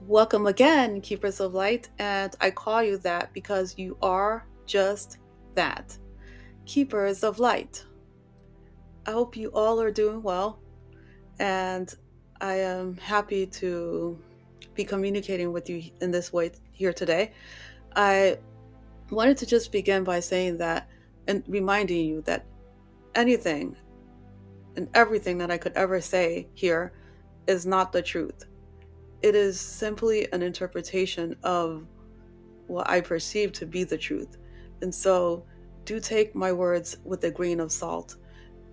Welcome again, Keepers of Light, and I call you that because you are just that. Keepers of Light. I hope you all are doing well, and I am happy to be communicating with you in this way here today. I wanted to just begin by saying that and reminding you that anything and everything that I could ever say here is not the truth. It is simply an interpretation of what I perceive to be the truth. And so do take my words with a grain of salt.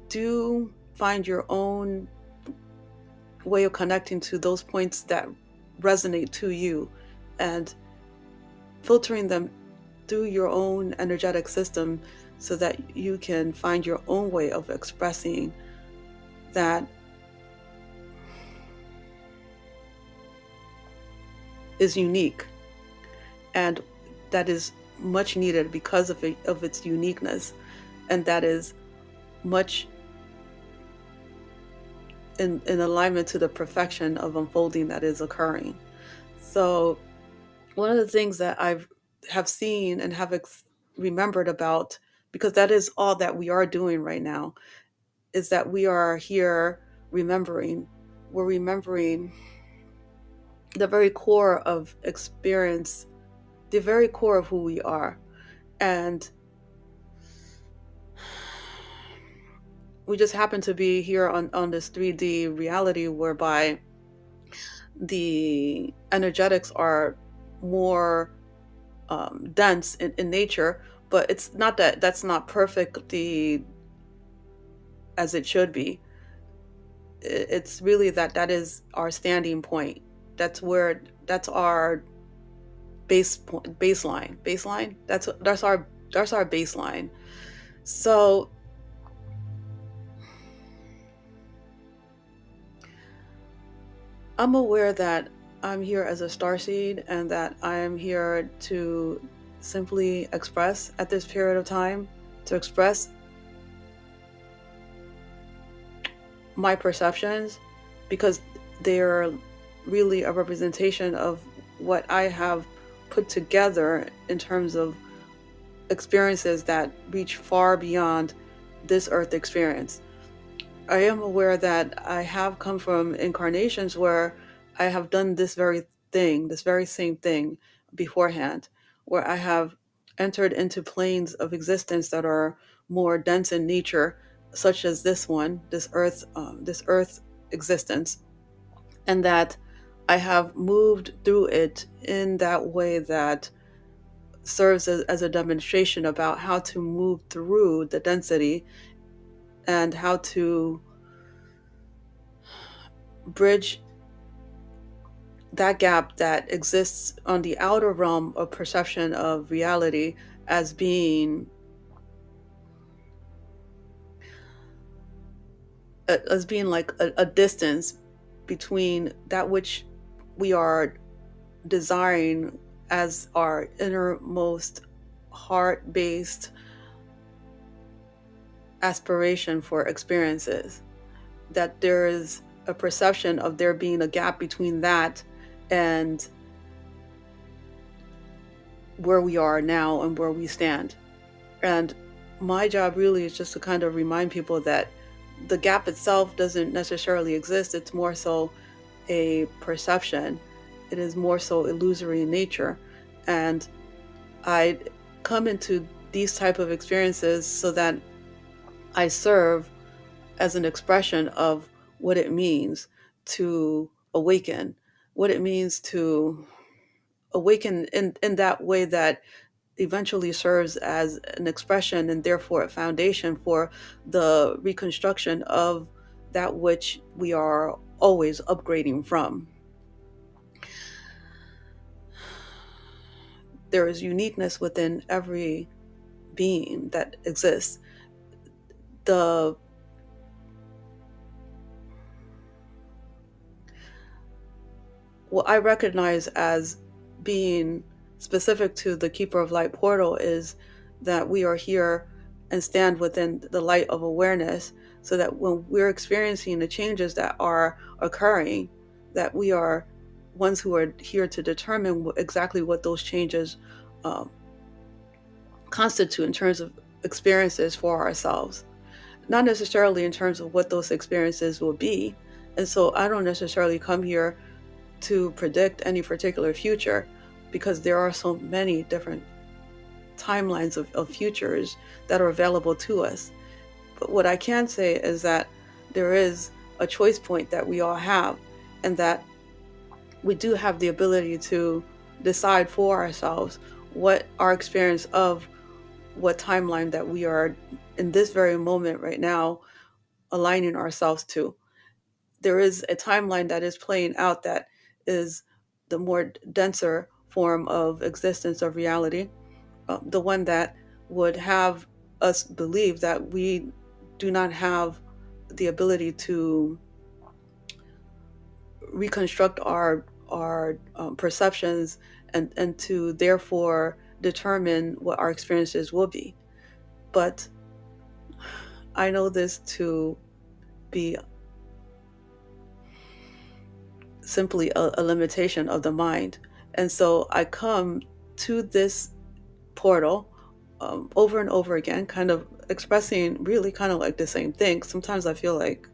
Do find your own way of connecting to those points that resonate to you and filtering them through your own energetic system so that you can find your own way of expressing that is unique and that is much needed because of its uniqueness, and that is much in alignment to the perfection of unfolding that is occurring. So one of the things that have seen and have remembered about, because that is all that we are doing right now, is that we are here remembering. We're remembering the very core of experience, the very core of who we are. And we just happen to be here on this 3D reality whereby the energetics are more dense in nature, but it's not that that's not perfectly as it should be. It's really that is our standing point. That's our baseline. That's our baseline. So I'm aware that I'm here as a starseed and that I am here to simply express at this period of time, to express my perceptions, because they're really a representation of what I have put together in terms of experiences that reach far beyond this earth experience. I am aware that I have come from incarnations where I have done this very thing, this very same thing beforehand, where I have entered into planes of existence that are more dense in nature, such as this one, this earth existence, and that I have moved through it in that way that serves as a demonstration about how to move through the density and how to bridge that gap that exists on the outer realm of perception of reality as being like a distance between that which we are desiring as our innermost heart-based aspiration for experiences, that there is a perception of there being a gap between that and where we are now and where we stand. And my job really is just to kind of remind people that the gap itself doesn't necessarily exist. It's more so a perception. It is more so illusory in nature. And I come into these type of experiences so that I serve as an expression of what it means to awaken, what it means to awaken in that way that eventually serves as an expression and therefore a foundation for the reconstruction of that which we are always upgrading from. There is uniqueness within every being that exists. The What I recognize as being specific to the Keeper of Light portal is that we are here and stand within the light of awareness, so that when we're experiencing the changes that are occurring, that we are ones who are here to determine exactly what those changes um, constitute in terms of experiences for ourselves, not necessarily in terms of what those experiences will be. And so I don't necessarily come here to predict any particular future, because there are so many different timelines of futures that are available to us. But what I can say is that there is a choice point that we all have, and that we do have the ability to decide for ourselves what our experience of what timeline that we are in this very moment right now aligning ourselves to. There is a timeline that is playing out that is the more denser form of existence of reality, the one that would have us believe that we do not have the ability to reconstruct our perceptions, and to therefore determine what our experiences will be. But I know this to be simply a limitation of the mind. And so I come to this portal over and over again, kind of expressing really kind of like the same thing. Sometimes I feel like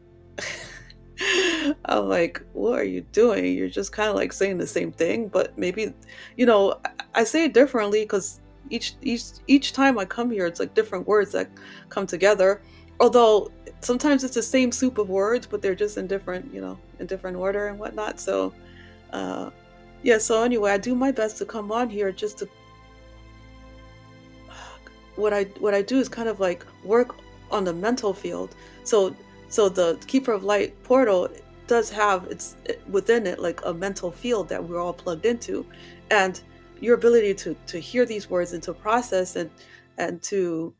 I'm like, what are you doing? You're just kind of like saying the same thing, but maybe, I say it differently because each time I come here, it's like different words that come together. Although sometimes it's the same soup of words, but they're just in different, in different order and whatnot. So, yeah. So anyway, I do my best to come on here just to what I do is kind of like work on the mental field. So the Keeper of Light portal does have within it like a mental field that we're all plugged into, and your ability to hear these words and to process and to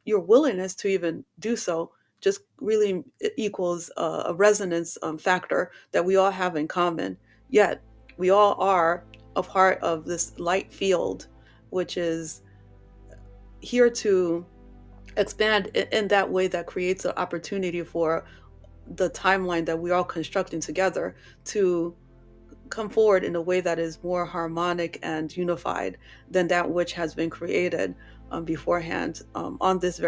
your willingness to even do so just really equals a resonance factor that we all have in common. Yet we all are a part of this light field, which is here to expand in that way that creates an opportunity for the timeline that we're all constructing together to come forward in a way that is more harmonic and unified than that which has been created beforehand on this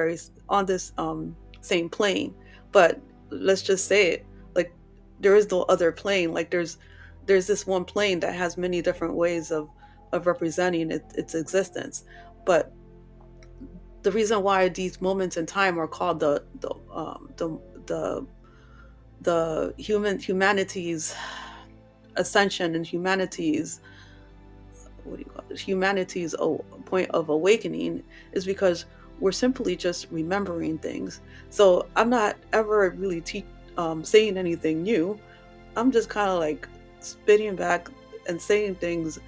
same plane. But let's just say it, like there is no other plane. Like there's this one plane that has many different ways of representing its existence. But the reason why these moments in time are called the humanity's ascension and humanity's, what do you call it, humanity's point of awakening, is because we're simply just remembering things. So I'm not ever really saying anything new. I'm just kind of like spitting back and saying things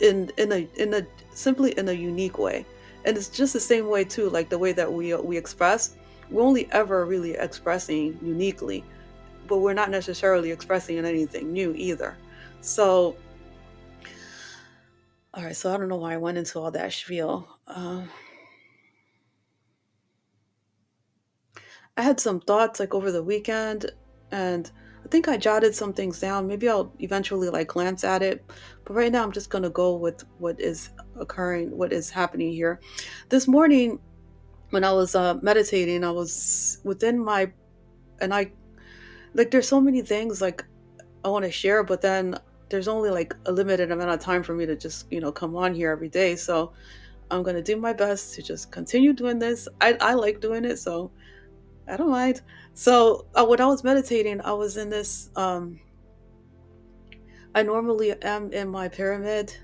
in a simply in a unique way. And it's just the same way too, like the way that we express. We're only ever really expressing uniquely, but we're not necessarily expressing anything new either. So, all right. So I don't know why I went into all that spiel. I had some thoughts like over the weekend, and I think I jotted some things down. Maybe I'll eventually like glance at it, but right now I'm just gonna go with what is occurring, what is happening here. This morning, when I was meditating, I was within my, and I like there's so many things like I want to share, but then there's only like a limited amount of time for me to just come on here every day. So I'm gonna do my best to just continue doing this. I like doing it, so I don't mind. So when I was meditating, I was in this. I normally am in my pyramid,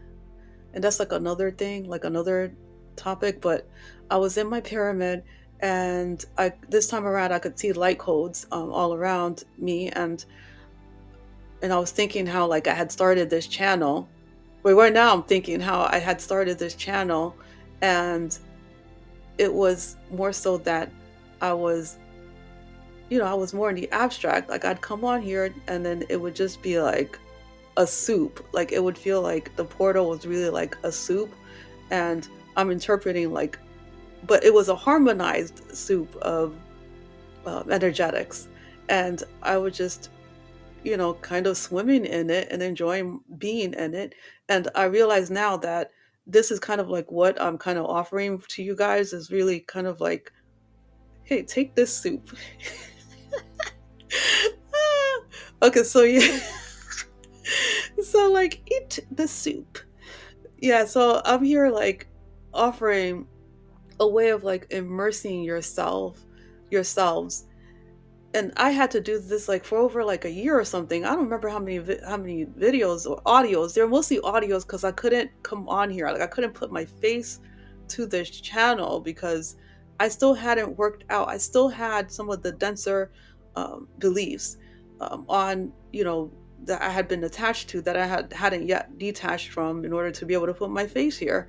and that's like another thing, like another topic. But I was in my pyramid, and I this time around I could see light codes all around me, and I was thinking how like I had started this channel. Wait, right now I'm thinking how I had started this channel, and it was more so that I was I was more in the abstract. Like I'd come on here and then it would just be like a soup. Like it would feel like the portal was really like a soup. And I'm interpreting like, but it was a harmonized soup of energetics. And I would just kind of swimming in it and enjoying being in it. And I realize now that this is kind of like what I'm kind of offering to you guys is really kind of like, hey, take this soup. Okay, so yeah. So like eat the soup. Yeah, so I'm here like offering a way of like immersing yourselves. And I had to do this like for over like a year or something. I don't remember how many videos or audios. They're mostly audios because I couldn't come on here. Like I couldn't put my face to this channel because I still hadn't worked out. I still had some of the denser beliefs on that I had been attached to that I hadn't yet detached from in order to be able to put my face here.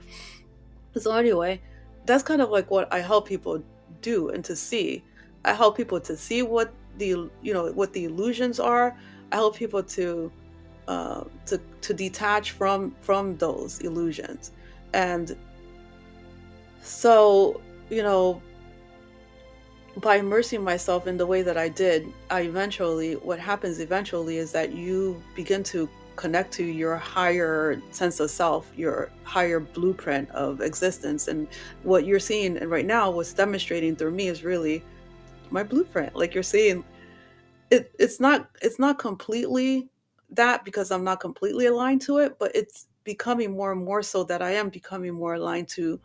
So anyway, that's kind of like what I help people do and to see. I help people to see what the illusions are. I help people to detach from those illusions. And so, by immersing myself in the way that I did, what happens eventually is that you begin to connect to your higher sense of self, your higher blueprint of existence. And what you're seeing and right now, what's demonstrating through me is really my blueprint. Like you're seeing it's not completely that because I'm not completely aligned to it, but it's becoming more and more so that I am becoming more aligned to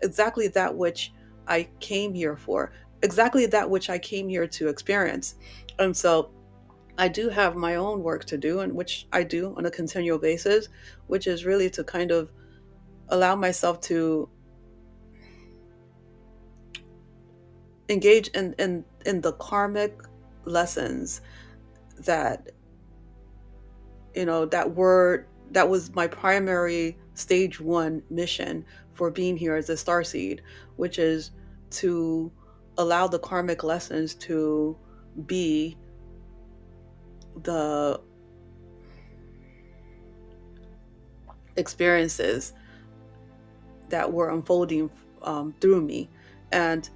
exactly that which I came here for, exactly that which I came here to experience. And so I do have my own work to do, and which I do on a continual basis, which is really to kind of allow myself to engage in the karmic lessons that that was my primary stage one mission for being here as a starseed, which is to allow the karmic lessons to be the experiences that were unfolding through me. And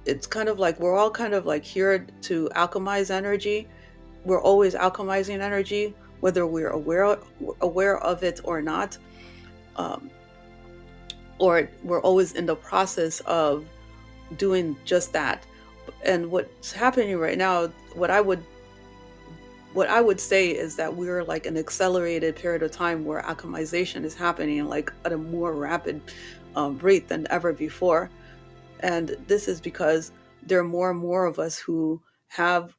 it's kind of like we're all kind of like here to alchemize energy. We're always alchemizing energy, whether we're aware of it or not, um, or we're always in the process of doing just that. And what's happening right now, what I would say is that we're like an accelerated period of time where alchemization is happening like at a more rapid rate than ever before. And this is because there are more and more of us who have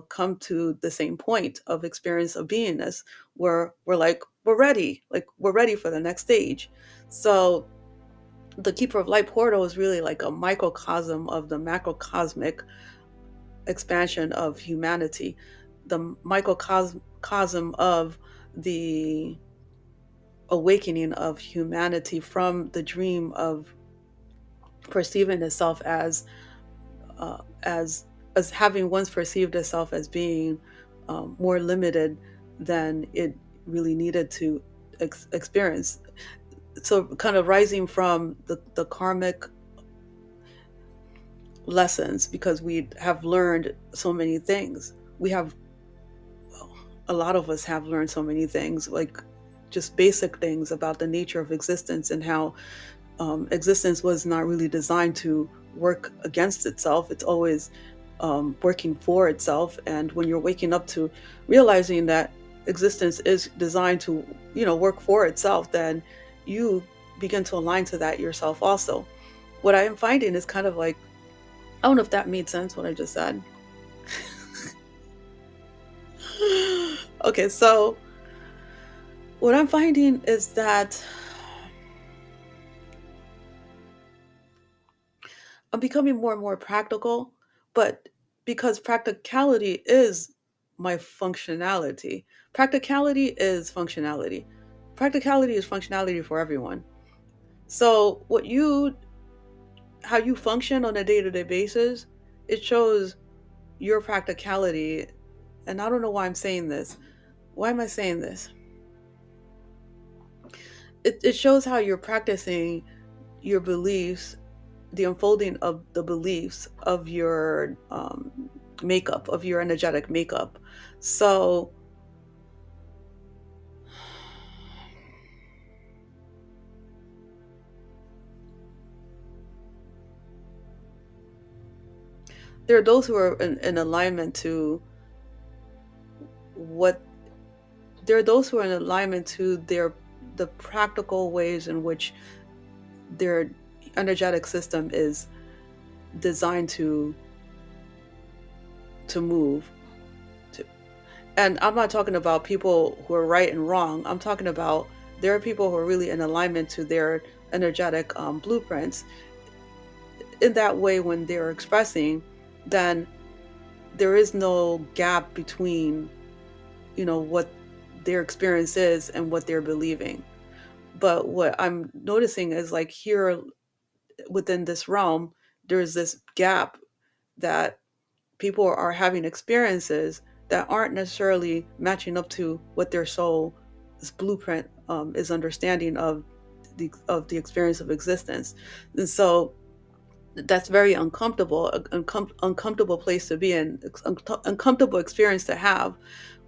come to the same point of experience of beingness where we're ready for the next stage. So the Keeper of Light portal is really like a microcosm of the macrocosmic expansion of humanity, the microcosm of the awakening of humanity from the dream of perceiving itself uh, as as having once perceived itself as being more limited than it really needed to experience. So kind of rising from the karmic lessons because we have learned so many things. We have, well, a lot of us have learned so many things, like just basic things about the nature of existence and how existence was not really designed to work against itself. It's always working for itself. And when you're waking up to realizing that existence is designed to, work for itself, then you begin to align to that yourself also. What I am finding is kind of like, I don't know if that made sense what I just said. Okay, so what I'm finding is that I'm becoming more and more practical, but because practicality is my functionality. Practicality is functionality. Practicality is functionality for everyone. So how you function on a day-to-day basis, it shows your practicality. And I don't know why I'm saying this. Why am I saying this? It shows how you're practicing your beliefs, the unfolding of the beliefs of your makeup, of your energetic makeup. So there are those who are in alignment to what there are those who are in alignment to the practical ways in which their energetic system is designed to move to. And I'm not talking about people who are right and wrong. I'm talking about there are people who are really in alignment to their energetic blueprints. In that way, when they're expressing, then there is no gap between, what their experience is and what they're believing. But what I'm noticing is like here within this realm, there's this gap that people are having experiences that aren't necessarily matching up to what their soul's blueprint is understanding of the experience of existence. And so that's very uncomfortable, uncomfortable place to be in, uncomfortable experience to have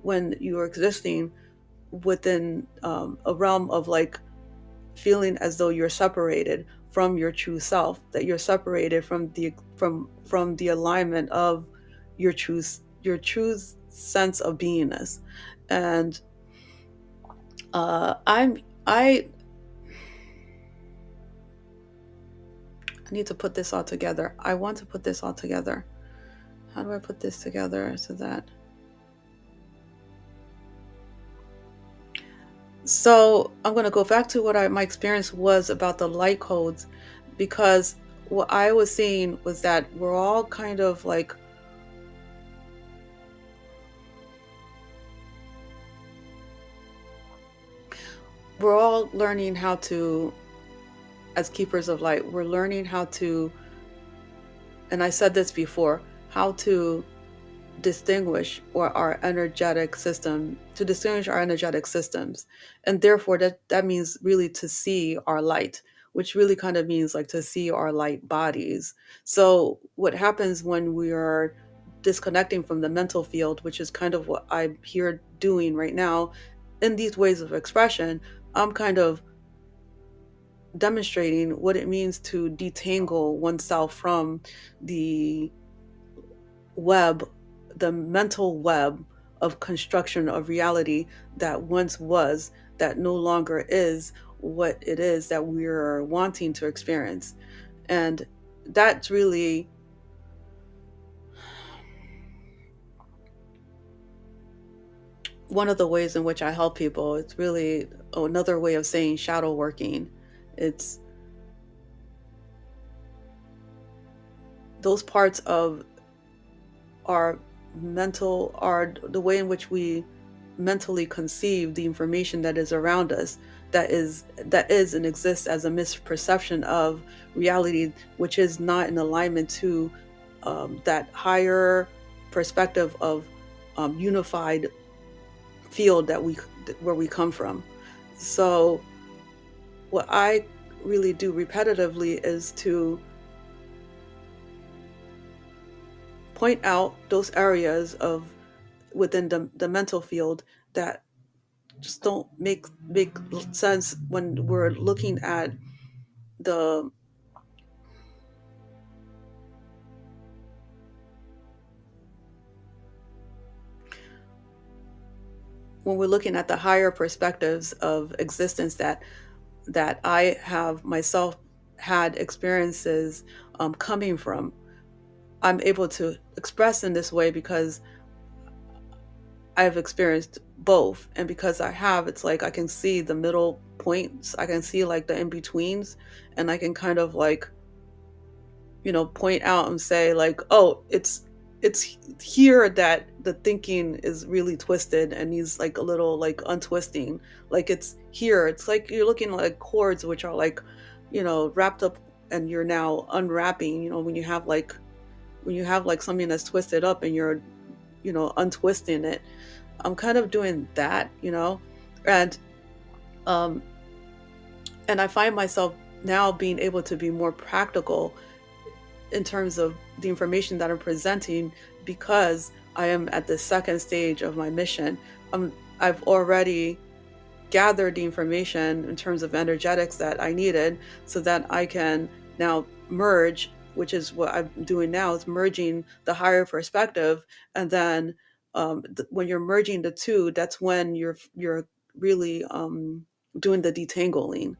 when you're existing within a realm of like feeling as though you're separated from your true self, that you're separated from the alignment of your true sense of beingness. And I need to put this all together. I want to put this all together. How do I put this together so that? So I'm going to go back to what my experience was about the light codes, because what I was seeing was that we're all kind of like, we're all learning how to, as keepers of light, we're learning how to, and I said this before, how to distinguish or our energetic system to distinguish our energetic systems, and therefore that means really to see our light, which really kind of means like to see our light bodies. So what happens when we are disconnecting from the mental field, which is kind of what I'm here doing right now in these ways of expression, I'm kind of demonstrating what it means to detangle oneself from the web, the mental web of construction of reality that once was, that no longer is what it is that we're wanting to experience. And that's really one of the ways in which I help people. It's really another way of saying shadow working. It's those parts of our mental, are the way in which we mentally conceive the information that is around us, that is and exists as a misperception of reality, which is not in alignment to that higher perspective of unified field where we come from. So what I really do repetitively is to point out those areas of within the mental field that just don't make sense when we're looking at the when we're looking at the higher perspectives of existence that I have myself had experiences coming from. I'm able to express in this way because I've experienced both, and because I have, it's like I can see the middle points, I can see like the in betweens, and I can kind of like, point out and say like, oh, it's here that the thinking is really twisted and needs like a little like untwisting. Like it's here, it's like you're looking at like cords which are like, wrapped up, and you're now unwrapping, when you have like something that's twisted up and you're, untwisting it. I'm kind of doing that, and um and I find myself now being able to be more practical in terms of the information that I'm presenting, because I am at the second stage of my mission. I've already gathered the information in terms of energetics that I needed so that I can now merge which is what I'm doing now, is merging the higher perspective. And then when you're merging the two, that's when you're really doing the detangling.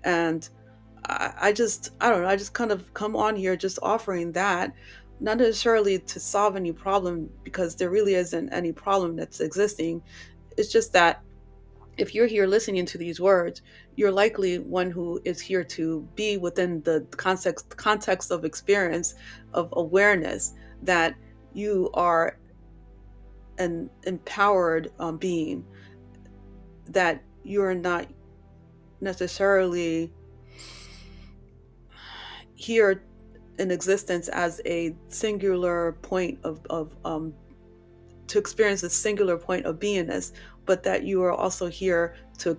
And I don't know, I just kind of come on here just offering that, not necessarily to solve any problem, because there really isn't any problem that's existing. It's just that if you're here listening to these words, you're likely one who is here to be within the context of experience, of awareness, that you are an empowered being, that you're not necessarily here in existence as a singular point of to experience a singular point of beingness, but that you are also here to,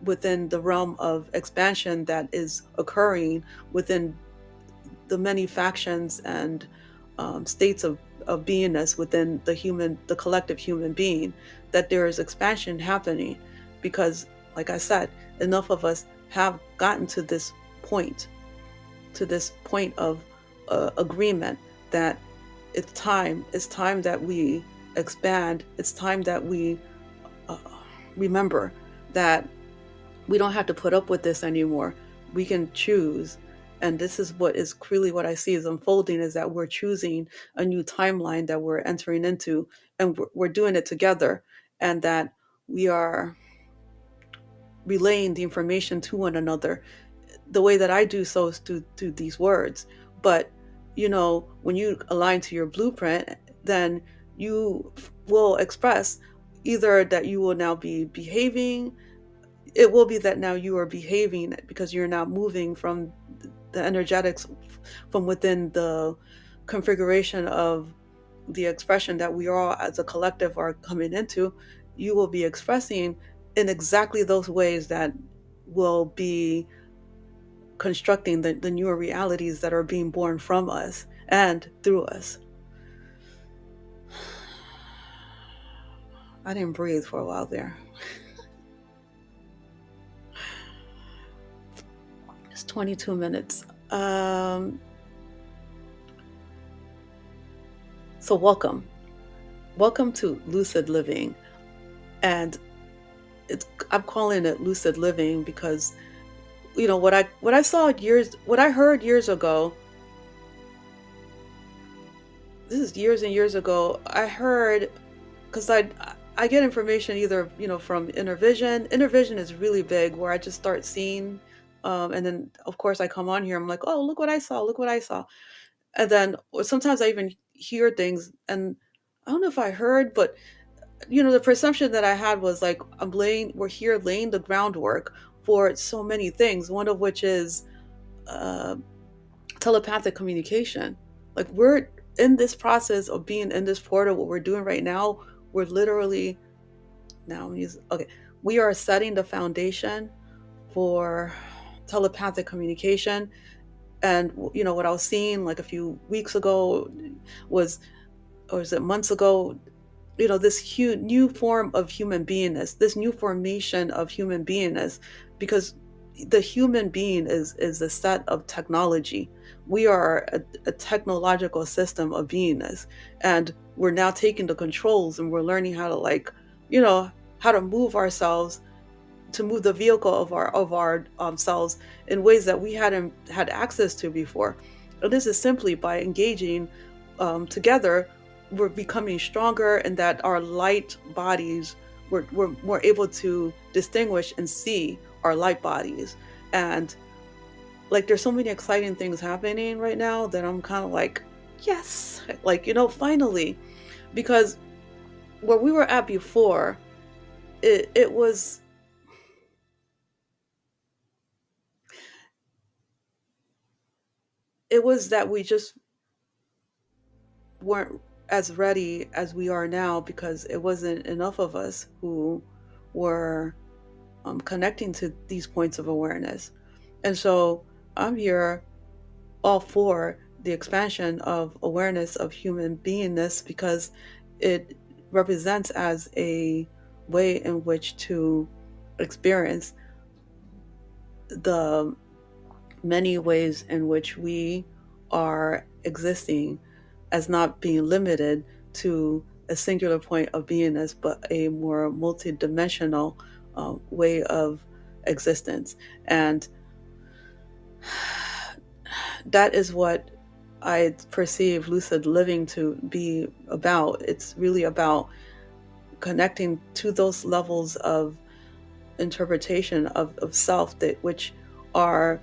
within the realm of expansion that is occurring within the many factions and states of beingness within the collective human being, that there is expansion happening. Because, like I said, enough of us have gotten point, to this point of agreement that it's time that we expand. It's time that we uh, remember that we don't have to put up with this anymore. We can choose. And this is what is really what I see is unfolding, is that we're choosing a new timeline that we're entering into, and we're doing it together. And that we are relaying the information to one another. The way that I do so is through these words. But, when you align to your blueprint, then you will express either that you will now be behaving. It will be that now you are behaving because you're now moving from the energetics, from within the configuration of the expression that we all as a collective are coming into. You will be expressing in exactly those ways that will be constructing the newer realities that are being born from us and through us. I didn't breathe for a while there. It's 22 minutes. So welcome to lucid living. And I'm calling it lucid living because, what I heard years ago, this is years and years ago, I heard, because I get information either, from inner vision. Inner vision is really big, where I just start seeing, and then of course I come on here, I'm like, oh, look what I saw, look what I saw. And then sometimes I even hear things, and I don't know if I heard, but the perception that I had was like, we're here laying the groundwork for so many things, one of which is uh, telepathic communication. Like, we're in this process of being in this portal. What we're doing right now, we're literally okay, we are setting the foundation for telepathic communication. And what I was seeing like a few weeks ago was, or is it months ago, this new form of human beingness, this new formation of human beingness, because the human being is a set of technology. We are a technological system of beingness, and we're now taking the controls, and we're learning how to, like, how to move ourselves, to move the vehicle of our selves in ways that we hadn't had access to before. And this is simply by engaging together. We're becoming stronger, and that our light bodies, we're more able to distinguish and see our light bodies. And like, there's so many exciting things happening right now that I'm kind of like, yes, like, finally. Because where we were at before, it was that we just weren't as ready as we are now, because it wasn't enough of us who were connecting to these points of awareness. And so I'm here all for the expansion of awareness of human beingness, because it represents as a way in which to experience the many ways in which we are existing as not being limited to a singular point of beingness, but a more multidimensional way of existence. And that is what I perceive lucid living to be about. It's really about connecting to those levels of interpretation of self that which are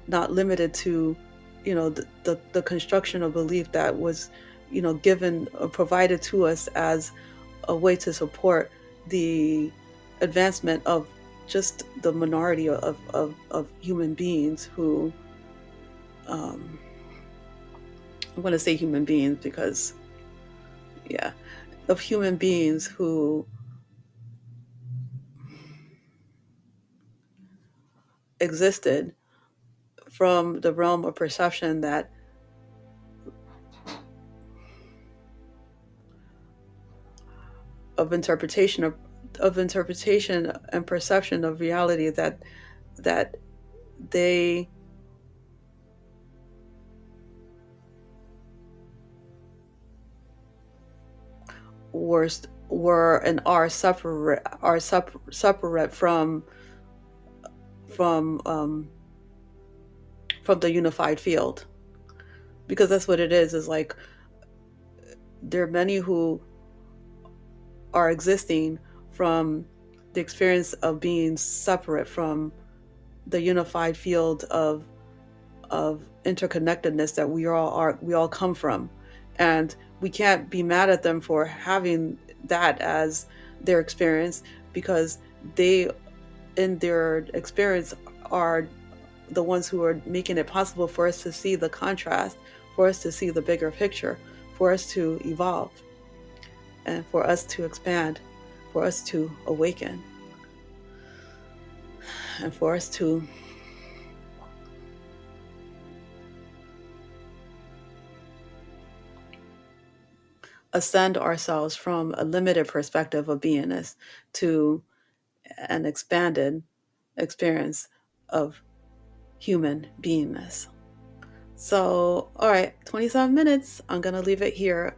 not limited to, the construction of belief that was, given or provided to us as a way to support the advancement of just the minority of human beings who, I'm going to say human beings because, yeah, of human beings who existed from the realm of perception that of interpretation of interpretation and perception of reality that they were were and are separate from um, from the unified field, because that's what it is like there are many who are existing from the experience of being separate from the unified field of interconnectedness that we all come from. And we can't be mad at them for having that as their experience, because they in their experience are the ones who are making it possible for us to see the contrast, for us to see the bigger picture, for us to evolve, and for us to expand, for us to awaken, and for us to ascend ourselves from a limited perspective of beingness to an expanded experience of human beingness. So, all right, 27 minutes. I'm going to leave it here.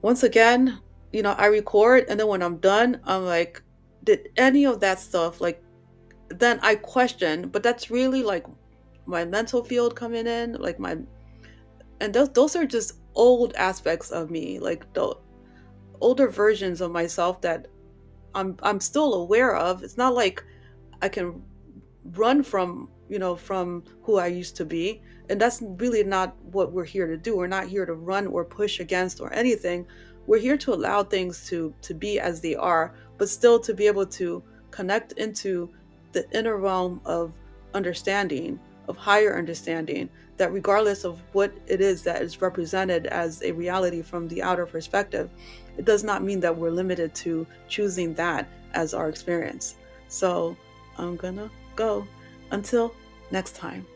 Once again, I record, and then when I'm done, I'm like, did any of that stuff, like, then I question, but that's really like my mental field coming in, like and those are just old aspects of me, like the older versions of myself that I'm still aware of. It's not like I can run from who I used to be. And that's really not what we're here to do. We're not here to run or push against or anything. We're here to allow things to be as they are, but still to be able to connect into the inner realm of understanding, of higher understanding, that regardless of what it is that is represented as a reality from the outer perspective, it does not mean that we're limited to choosing that as our experience. So I'm gonna go. Until next time.